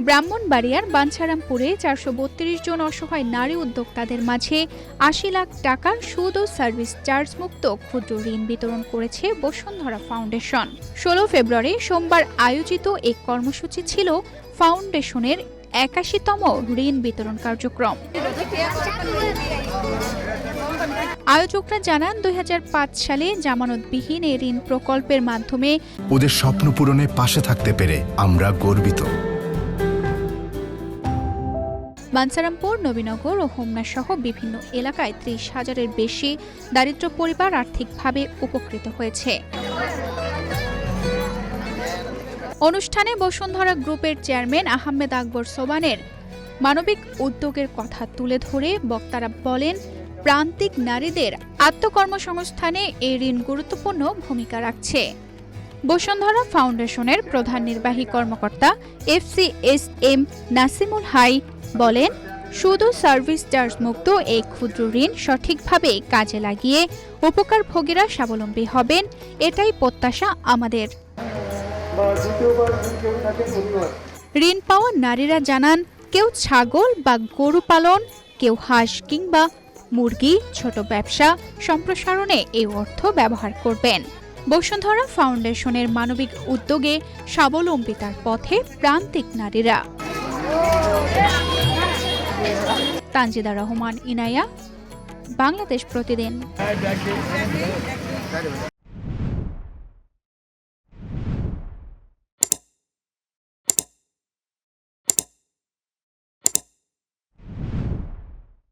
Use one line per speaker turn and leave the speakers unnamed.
ব্রাহ্মণবাড়িয়ার বাঞ্ছারামপুরে ৪৩২ জন অসহায় নারী উদ্যোক্তাদের মাঝে ৮০ লাখ টাকার সুদ ও সার্ভিস চার্জ মুক্ত ক্ষুদ্র ঋণ বিতরণ করেছে বসুন্ধরা ফাউন্ডেশন। ১৬ ফেব্রুয়ারি সোমবার আয়োজিত এক কর্মসূচি ছিল ফাউন্ডেশনের ৮১তম ঋণ বিতরণ কার্যক্রম। আয়োজকরা জানান ২০০৫ সালে জামানতবিহীন এই ঋণ প্রকল্পের মাধ্যমে
ওদের স্বপ্ন পূরণে পাশে থাকতে পেরে আমরা গর্বিত।
বাঞ্ছারামপুর, নবীনগর ও হোমনা সহ বিভিন্ন এলাকায় ৩০,০০০-এর বেশি দারিদ্র্য পরিবার আর্থিকভাবে উপকৃত হয়েছে। অনুষ্ঠানে বসুন্ধরা গ্রুপের চেয়ারম্যান আহমেদ আকবর সোবানের মানবিক উদ্যোগের কথা তুলে ধরে বক্তারা বলেন, প্রান্তিক নারীদের আত্মকর্মসংস্থানে এই ঋণ গুরুত্বপূর্ণ ভূমিকা রাখছে। বসুন্ধরা ফাউন্ডেশনের প্রধান নির্বাহী কর্মকর্তা FCSM নাসিমুল হাই বলেন, সুদ ও সার্ভিস চার্জ মুক্ত এই ক্ষুদ্র ঋণ সঠিকভাবে কাজে লাগিয়ে উপকারভোগীরা স্বাবলম্বী হবেন, এটাই প্রত্যাশা আমাদের। ঋণ পাওয়া নারীরা জানান, কেউ ছাগল বা গরু পালন, কেউ হাঁস কিংবা মুরগি, ছোট ব্যবসা সম্প্রসারণে এই অর্থ ব্যবহার করবেন। বসুন্ধরা ফাউন্ডেশনের মানবিক উদ্যোগে স্বাবলম্বিতার পথে প্রান্তিক নারীরা। তানজিদা রহমান, ইনায়া, বাংলাদেশ প্রতিদিন।